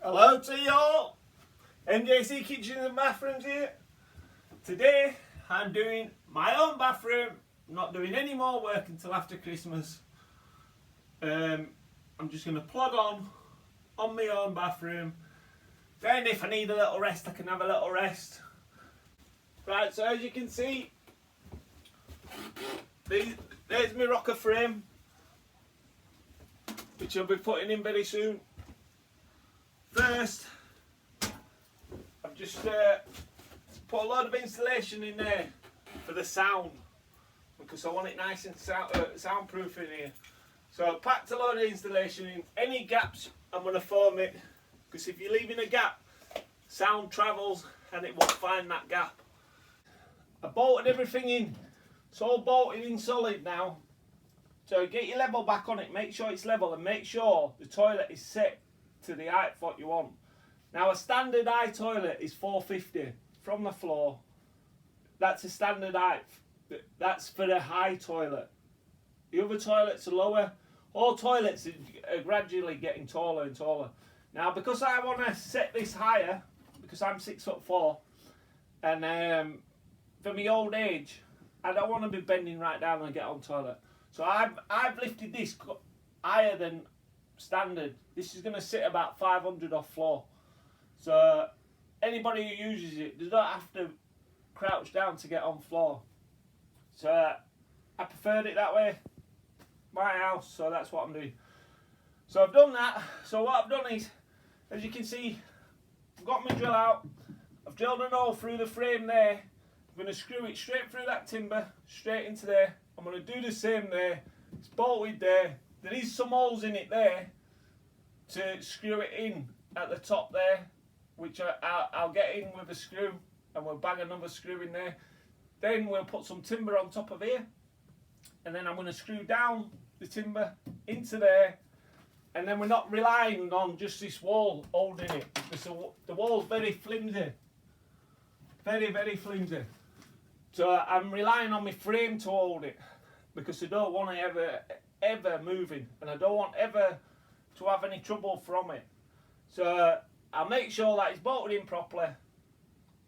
Hello to you all, MJC Kitchens and Bathrooms here. Today I'm doing my own bathroom. I'm not doing any more work until after Christmas. I'm just going to plod on my own bathroom. Then if I need a little rest I can have a little rest. Right, so as you can see, there's my rocker frame, which I'll be putting in very soon. First, I've just put a load of insulation in there for the sound, because I want it nice and soundproof in here. So I packed a load of insulation in. Any gaps I'm going to foam it, because if you're leaving a gap, sound travels and it won't find that gap. I bolted everything in. It's all bolted in solid now. So get your level back on it, make sure it's level, and make sure the toilet is set to the height what you want. Now a standard height toilet is 450 from the floor. That's a standard height. That's for the high toilet. The other toilets are lower. All toilets are gradually getting taller and taller. Now because I want to set this higher, because I'm 6'4", and for my old age, I don't want to be bending right down and get on toilet. So I've lifted this higher than standard. This is going to sit about 500 off floor. So anybody who uses it, they don't have to crouch down to get on floor. So I preferred it that way. My house, so that's what I'm doing. So I've done that. So what I've done is, as you can see, I've got my drill out. I've drilled an hole through the frame there. I'm going to screw it straight through that timber, straight into there. I'm going to do the same there. It's bolted there. There is some holes in it there to screw it in at the top there, which I'll get in with a screw, and we'll bang another screw in there. Then we'll put some timber on top of here, and then I'm going to screw down the timber into there, and then we're not relying on just this wall holding it, because the wall's very flimsy, very flimsy. So I'm relying on my frame to hold it, because I don't want it ever moving, and I don't want ever to have any trouble from it. So I'll make sure that it's bolted in properly,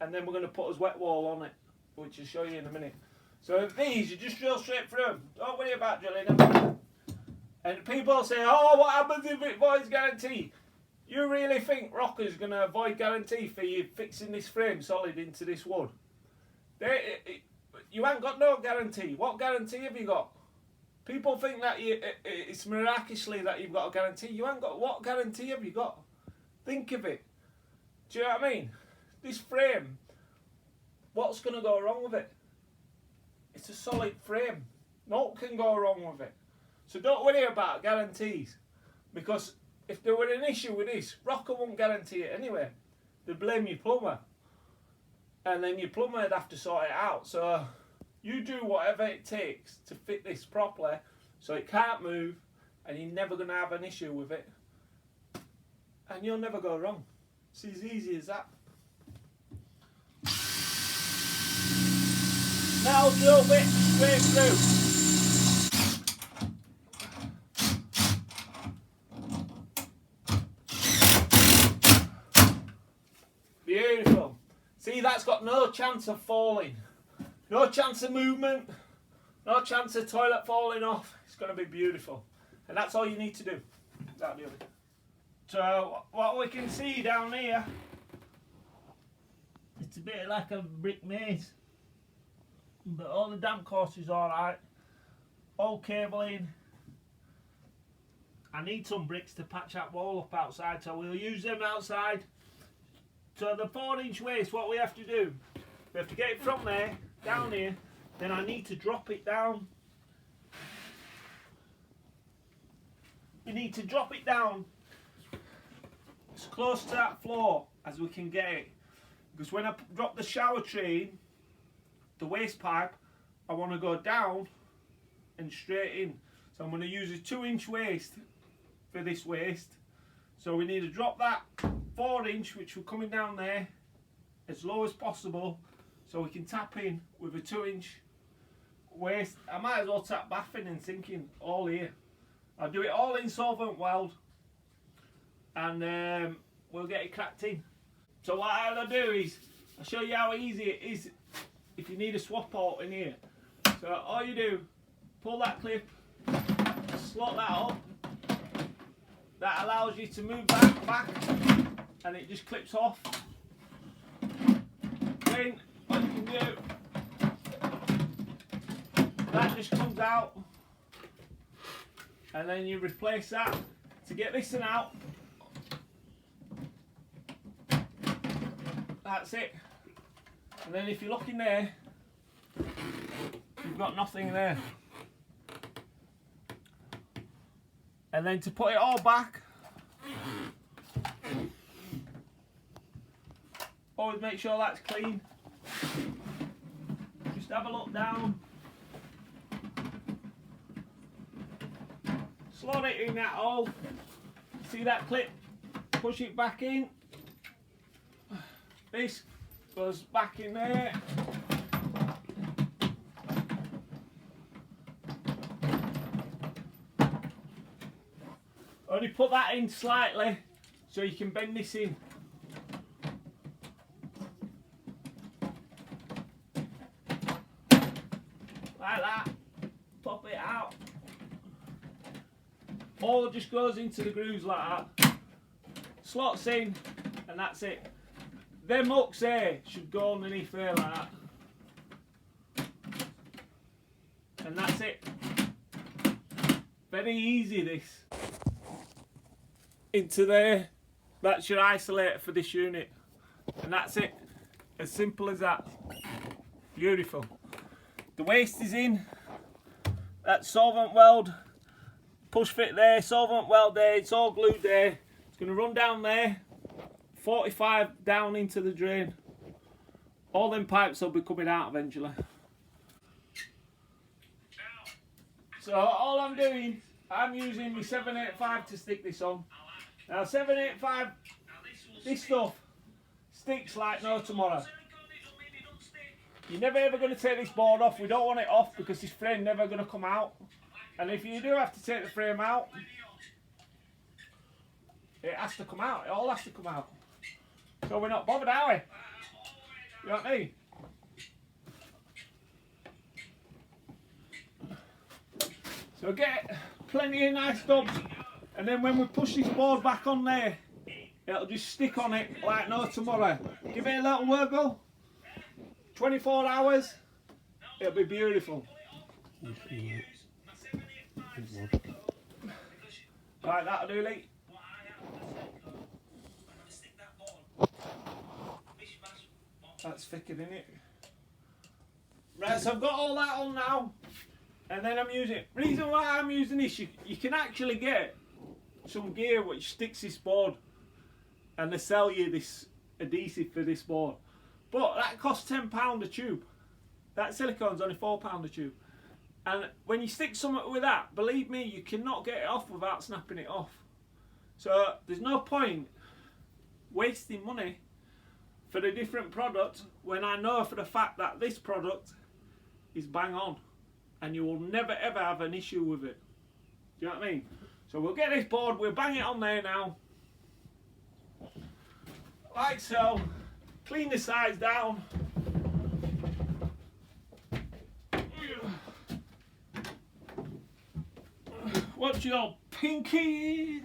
and then we're going to put his wet wall on it, which I'll show you in a minute. So these, you just drill straight through them. Don't worry about drilling them. And people say, oh, what happens if it voids guarantee? You really think Rocker's going to avoid guarantee for you fixing this frame solid into this wood? You ain't got no guarantee. What guarantee have you got? People think that it's miraculously that you've got a guarantee. You ain't got. What guarantee have you got? Think of it. Do you know what I mean? This frame, what's going to go wrong with it? It's a solid frame. Nothing can go wrong with it. So don't worry about guarantees, because if there were an issue with this, Rocker won't guarantee it anyway. They'd blame your plumber, and then your plumber would have to sort it out. So you do whatever it takes to fit this properly so it can't move, and you're never going to have an issue with it, and you'll never go wrong. It's as easy as that. Now drill bit straight through. Beautiful. See, that's got no chance of falling. No chance of movement, no chance of toilet falling off. It's going to be beautiful. And that's all you need to do. That'll be it. So what we can see down here, it's a bit like a brick maze. But all the damp course is alright. All cabling. I need some bricks to patch that wall up outside, so we'll use them outside. So the 4-inch waste, what we have to do, we have to get it from there down here, then I need to drop it down. We need to drop it down as close to that floor as we can get it, because when I drop the shower tray in, the waste pipe, I want to go down and straight in. So I'm going to use a 2-inch waste for this waste. So we need to drop that 4-inch, which we're coming down there, as low as possible, so we can tap in with a 2-inch waste. I might as well tap bathing and sinking all here. I'll do it all in solvent weld, and we'll get it cracked in. So what I'll do is, I'll show you how easy it is if you need a swap out in here. So all you do, pull that clip, slot that up. That allows you to move that back and it just clips off. Then what you can do, that just comes out and then you replace that to get this one out. That's it. And then if you look in there, you've got nothing there. And then to put it all back, always make sure that's clean. Just have a look down. Slot it in that hole. See that clip? Push it back in. This goes back in there. Only put that in slightly so you can bend this in. Like that. Pop it out. All just goes into the grooves like that. Slots in and that's it. Them hooks there should go underneath there like that. And that's it. Very easy this. Into there, that's your isolator for this unit. And that's it. As simple as that. Beautiful. The waste is in. That's solvent weld. Push fit there, solvent weld there, it's all glued there. It's going to run down there. 45 down into the drain. All them pipes will be coming out eventually. So all I'm doing, I'm using my 785 to stick this on. Now 785, this stuff sticks like no tomorrow. You're never ever going to take this board off. We don't want it off because this frame never going to come out. And if you do have to take the frame out, it has to come out. It all has to come out. So we're not bothered, are we? You know what I mean? So get plenty of nice stubs, and then when we push this board back on there, it'll just stick on it like no tomorrow. Give it a little wiggle. 24 hours, it'll be beautiful. Right, that'll do, Lee. That's thicker, isn't it? Right, so I've got all that on now, and then I'm using it. Reason why I'm using this, you can actually get some gear which sticks this board, and they sell you this adhesive for this board. But that costs £10 a tube. That silicone's only £4 a tube. And when you stick something with that, believe me, you cannot get it off without snapping it off. So there's no point wasting money for a different product when I know for the fact that this product is bang on and you will never ever have an issue with it. Do you know what I mean? So we'll get this board, we'll bang it on there now. Like so. Clean the sides down. Watch your pinky.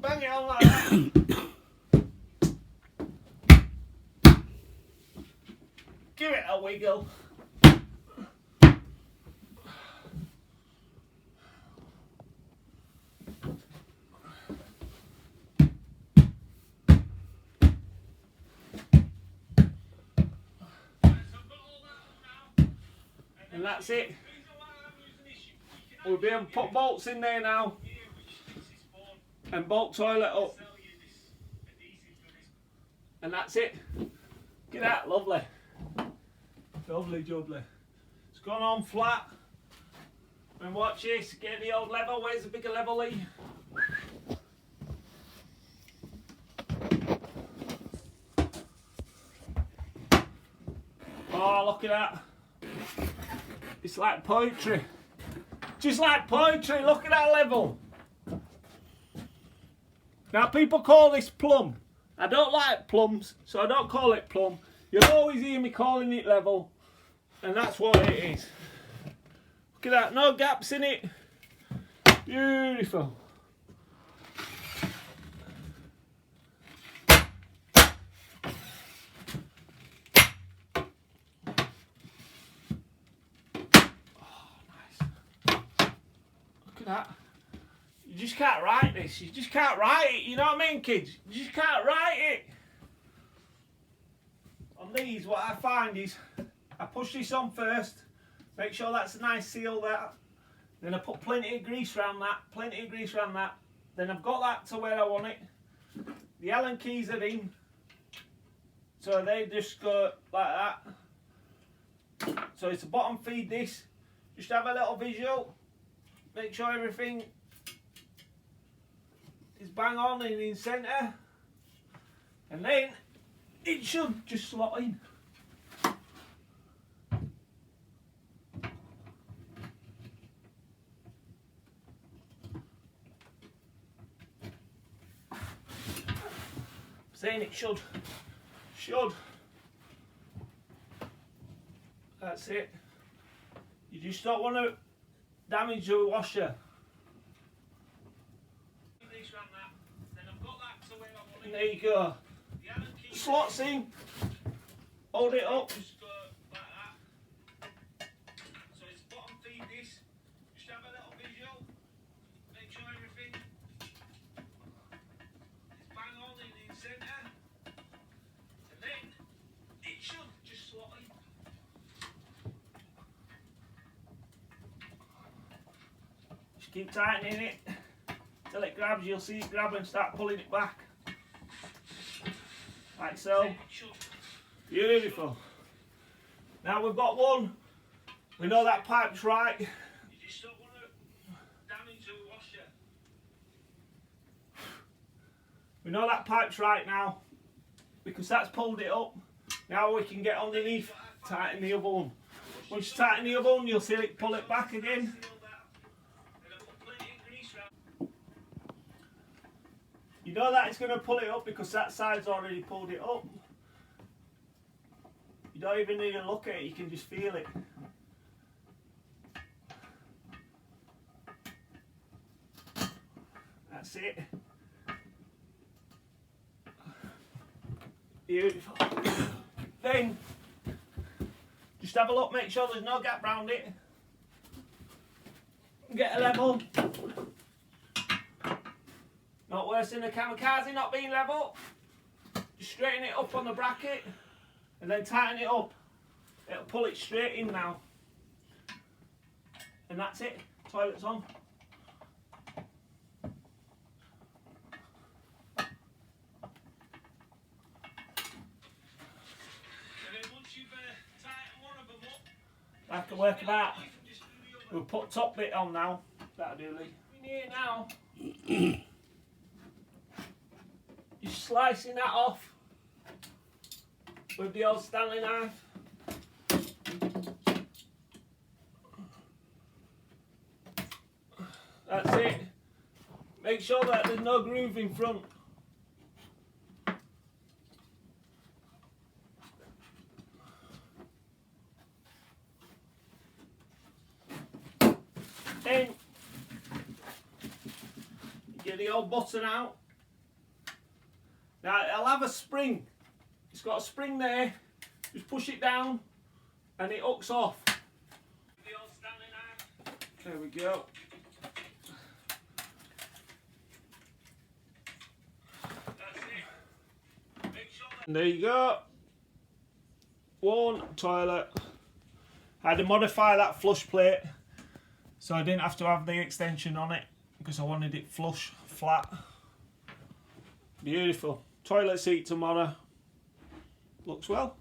Bang it on like that. Give it a wiggle. And that's it. We'll be able to put bolts in there now and bolt toilet up. And that's it. Get that, lovely. Lovely jubbly. It's gone on flat. And watch this, get the old level. Where's the bigger level, Lee? Oh, look at that. It's like poetry. Just like poetry, look at that level. Now people call this plumb. I don't like plums, so I don't call it plumb. You'll always hear me calling it level, and that's what it is. Look at that, no gaps in it. Beautiful. That. You just can't write this. You just can't write it. You know what I mean, kids? You just can't write it. On these, what I find is I push this on first. Make sure that's a nice seal there. Then I put plenty of grease around that. Plenty of grease around that. Then I've got that to where I want it. The Allen keys are in. So they just go like that. So it's a bottom feed this. Just have a little visual. Make sure everything is bang on and in centre, and then it should just slot in. Saying it should. That's it. You just don't want to damage the washer. And there you go. Slots in. Hold it up. Just go like that. So it's bottom feed this. Just have a little visual. Make sure everything is bang on in centre. And then it should just slot in. Keep tightening it till it grabs. You'll see it grab and start pulling it back like so. Beautiful. Now we've got one. We know that pipe's right. You just don't want to damage the washer. We know that pipe's right now because that's pulled it up. Now we can get underneath, tighten the other one. Once you tighten the other one, you'll see it pull it back again. You know that it's going to pull it up because that side's already pulled it up. You don't even need to look at it, you can just feel it. That's it. Beautiful. Then, just have a look, make sure there's no gap round it. Get a level. Not worse than a kamikaze not being level. Just straighten it up on the bracket and then tighten it up. It'll pull it straight in now. And that's it. Toilet's on. And then once you've tightened one of them up, I can work about. We'll put top bit on now. That'll do, Lee. In here now. You're slicing that off with the old Stanley knife. That's it. Make sure that there's no groove in front. Then get the old button out. Now it'll have a spring. It's got a spring there. Just push it down and it hooks off. The old Stanley knife. There we go. That's it. Make sure that there you go. One toilet. I had to modify that flush plate so I didn't have to have the extension on it because I wanted it flush, flat. Beautiful. Toilet seat tomorrow. Looks well.